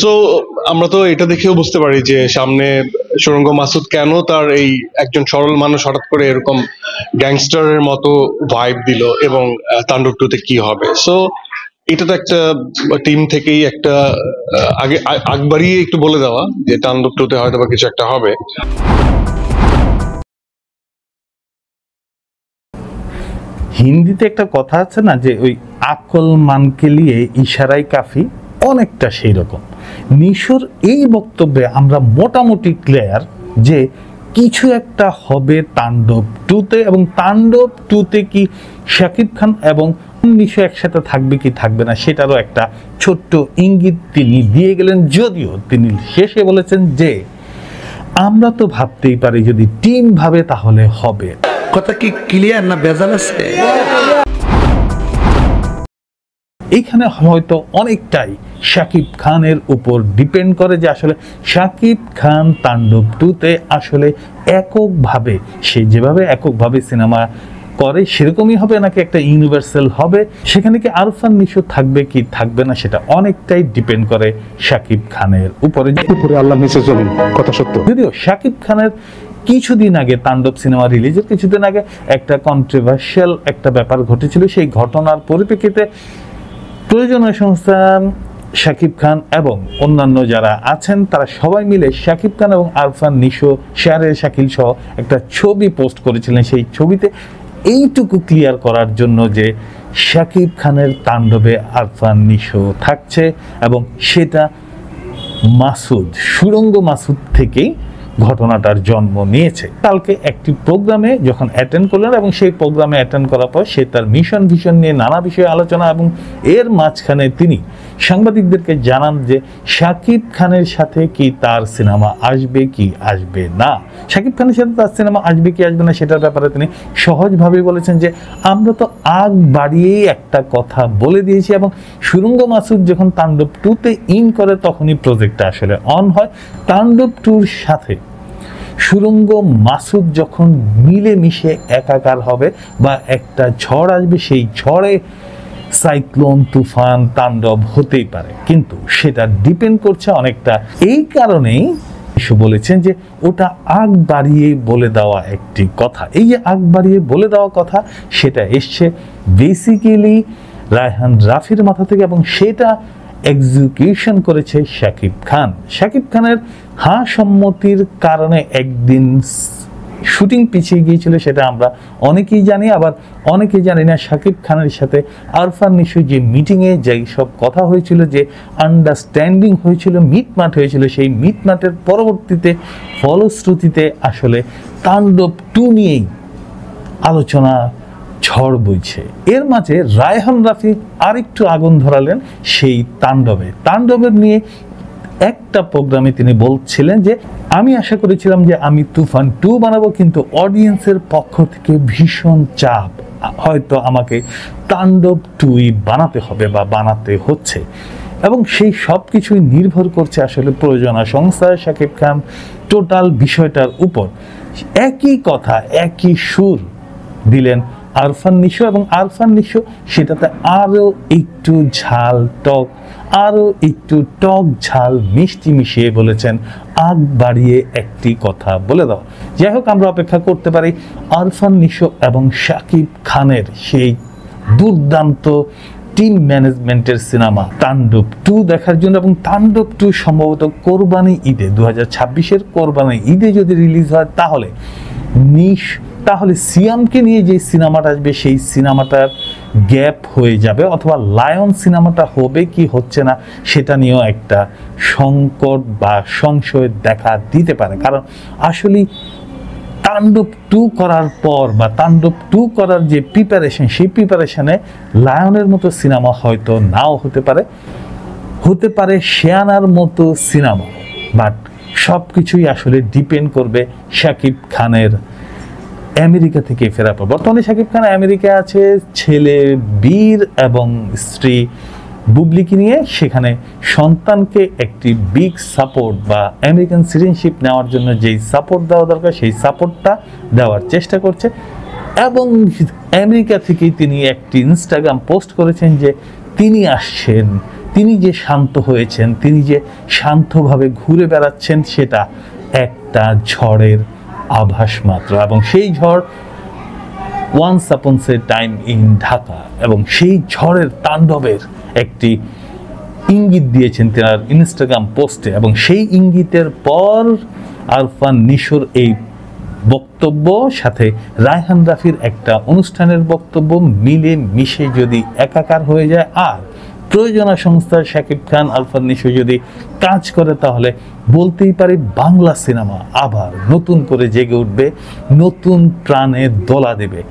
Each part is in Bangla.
সো আমরা তো এটা দেখেও বুঝতে পারি যে সামনে সুরঙ্গ মাসুদ কেন তার এই একজন সরল মানুষ হঠাৎ করে এরকম গ্যাংস্টারের মতো ভাইব দিল, এবং তাণ্ডব টুতে কি হবে। সো এটা তো একটা টিম থেকেই একটা আগে আগ বাড়িয়ে একটু বলে দেওয়া যে তাণ্ডব টুতে হয়তো বা কিছু একটা হবে। হিন্দিতে একটা কথা আছে না যে ওই আকল মানকে লিয়ে ইশারাই কাফি, অনেকটা সেই রকম। নিশোর এই বক্তব্যে আমরা মোটামুটি ক্লিয়ার যে কিছু একটা হবে তাণ্ডব টুতে, এবং তাণ্ডব টুতে কি শাকিব খান এবং নিশো একসাথে থাকবে কি থাকবে না সেটারও একটা ছোট্ট ইঙ্গিত তিনি দিয়ে গেলেন, যদিও তিনি শেষে বলেছেন যে আমরা তো ভাবতেই পারি যদি টিম ভাবে তাহলে হবে। কথা কি ক্লিয়ার না ভেজাল আছে? এইখানে হয়তো অনেকটাই শাকিব খানের উপর ডিপেন্ড করে যে আসলে শাকিব খান তাণ্ডব টুতে আসলে এককভাবে, সে যেভাবে এককভাবে সিনেমা করে সেরকমই হবে নাকি একটা ইউনিভার্সাল হবে, সেখানে কি আরফান নিশো থাকবে কি থাকবে না সেটা অনেকটাই ডিপেন্ড করে শাকিব খানের উপরে। আল্লাহ নিচে জমিন, কথা সত্য। যদিও শাকিব খানের কিছুদিন আগে তাণ্ডব সিনেমা রিলিজের কিছুদিন আগে একটা কন্ট্রোভার্সিয়াল একটা ব্যাপার ঘটেছিল, সেই ঘটনার পরিপ্রেক্ষিতে প্রয়োজনীয় সংস্থা শাকিব খান এবং অন্যান্য যারা আছেন তারা সবাই মিলে শাকিব খান এবং আরফান নিশো, শেয়ারের শাকিল সহ একটা ছবি পোস্ট করেছিলেন। সেই ছবিতে এইটুকু ক্লিয়ার করার জন্য যে শাকিব খানের তাণ্ডবে আরফান নিশো থাকছে, এবং সেটা মাসুদ, সুরঙ্গ মাসুদ থেকেই ঘটনাটার জন্ম নিয়েছে। কালকে একটি প্রোগ্রামে যখন অ্যাটেন্ড করলেন, এবং সেই প্রোগ্রামে অ্যাটেন্ড করার পর সে তার মিশন ভিশন নিয়ে নানা বিষয়ে আলোচনা, এবং এর মাঝখানে তিনি সাংবাদিকদেরকে জানান যে শাকিব খানের সাথে কি তার সিনেমা আসবে কি আসবে না। শাকিব খানের সাথে তার সিনেমা আসবে কি আসবে না সেটার ব্যাপারে তিনি সহজভাবে বলেছেন যে আমরা তো আগ বাড়িয়েই একটা কথা বলে দিয়েছি, এবং সুরঙ্গ মাসুদ যখন তাণ্ডব টুতে ইন করে তখনই প্রজেক্টটা আসলে অন হয়। তাণ্ডব টুর সাথে সুরঙ্গ মাসুদ যখন মিলেমিশে একাকার হবে বা একটা ঝড় আসবে, সেই ঝড়ে সাইক্লোন তুফান তাণ্ডব হতেই পারে, কিন্তু সেটা ডিপেন্ড করছে অনেকটা। এই কারণেই বলেছেন যে ওটা আগ বাড়িয়ে বলে দেওয়া একটি কথা। এই যে আগ বাড়িয়ে বলে দেওয়া কথা, সেটা এসছে বেসিক্যালি রায়হান রাফির মাথা থেকে, এবং সেটা এক্সিকিউশন করেছে শাকিব খান। শাকিব খানের হ্যাঁ সম্মতির কারণে একদিন শুটিং পিছিয়ে গিয়েছিল, সেটা আমরা অনেকেই জানি, আবার অনেকেই জানি না। শাকিব খানের সাথে আরফান নিশো যে মিটিংয়ে যেই সব কথা হয়েছিল, যে আন্ডারস্ট্যান্ডিং হয়েছিল, মিটমাট হয়েছিল, সেই মিটমাটের পরবর্তীতে ফলশ্রুতিতে আসলে তাণ্ডব টু নিয়েই আলোচনা ঝড় বইছে। এর মাঝে রায়হান রাফি আরেকটু আগুন ধরালেন সেই তাণ্ডবের নিয়ে একটা প্রোগ্রামে তিনি বলছিলেন যে আমি আশা করেছিলাম যে আমি তুফান 2 বানাবো, কিন্তু অডিয়েন্সের পক্ষ থেকে ভীষণ চাপ, হয়তো আমাকে তাণ্ডব 2 বানাতে হবে বা বানাতে হচ্ছে, এবং সেই সব কিছুই নির্ভর করছে আসলে প্রযোজনা সংস্থা শাকিব খান টোটাল বিষয়টার উপর। একই কথা একই সুর দিলেন আরফান নিশো, এবং আরফান নিশো সেটাতে আরো একটু ঝাল টক, আরো একটু টক ঝাল মিষ্টি মিশিয়ে বলেছেন, আগ বাড়িয়ে একটি কথা বলে দাও। যাই হোক, আমরা অপেক্ষা করতে পারি আরফান নিশো এবং শাকিব খানের সেই দুর্দান্ত টিম ম্যানেজমেন্টের সিনেমা তাণ্ডব 2 দেখার জন্য। এবং তাণ্ডব 2 সম্ভবত কোরবানি ঈদে, 2026-এর কোরবানি ঈদে যদি রিলিজ হয় তাহলে সিয়ামকে নিয়ে যে সিনেমাটা আসবে সেই সিনেমাটার গ্যাপ হয়ে যাবে, অথবা লায়ন সিনেমাটা হবে কি হচ্ছে না সেটা নিয়েও একটা সংকট বা সংশয় দেখা দিতে পারে। কারণ আসলে তাণ্ডব 2 করার পর বা তাণ্ডব 2 করার যে প্রিপারেশন, সেই প্রিপারেশনে লায়নের মতো সিনেমা হয়তো নাও হতে পারে শেয়ানার মতো সিনেমা, বাট সব কিছুই আসলে ডিপেন্ড করবে শাকিব খানের আমেরিকা থেকে ফেরার পর। বর্তমানে শাকিব খান আমেরিকায় আছে ছেলে বীর এবং স্ত্রী বুবলিকে নিয়ে, সেখানে সন্তানকে একটি বিগ সাপোর্ট বা আমেরিকান সিটিজেনশিপ নেওয়ার জন্য যেই সাপোর্ট দেওয়া দরকার সেই সাপোর্টটা দেওয়ার চেষ্টা করছে। এবং আমেরিকা থেকেই তিনি একটি ইনস্টাগ্রাম পোস্ট করেছেন যে তিনি আসছেন তিনি যে শান্ত হয়েছেন, তিনি যে শান্তভাবে ঘুরে বেড়াচ্ছেন, সেটা একটা ঝড়ের আভাস মাত্র। এবং সেই ঝড় once upon A time in Dhaka, এবং সেই ঝড়ের তাণ্ডবের একটি ইঙ্গিত দিয়েছেন তার ইনস্টাগ্রাম পোস্টে। এবং সেই ইঙ্গিতের পর আরফান নিশোর এই বক্তব্য সাথে রায়হান রাফির একটা অনুষ্ঠানের বক্তব্য মিলে মিশে যদি একাকার হয়ে যায়, আর প্রয়োজনা সংস্থার শাকিব খান, আরফান নিশো যদি কাজ করে, তাহলে বলতেই পারি বাংলা সিনেমা আবার নতুন করে জেগে উঠবে, নতুন প্রাণে দোলা দেবে।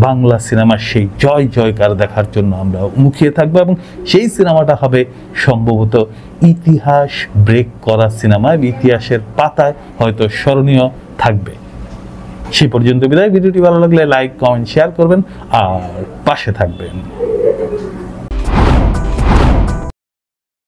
বাংলা সিনেমার সেই জয় জয়কার দেখার জন্য আমরা মুখিয়ে থাকবো, এবং সেই সিনেমাটা হবে সম্ভবত ইতিহাস ব্রেক করা সিনেমা, ইতিহাসের পাতায় হয়তো স্মরণীয় থাকবে। সেই পর্যন্ত বিদায়। ভিডিওটি ভালো লাগলে লাইক, কমেন্ট, শেয়ার করবেন আর পাশে থাকবেন।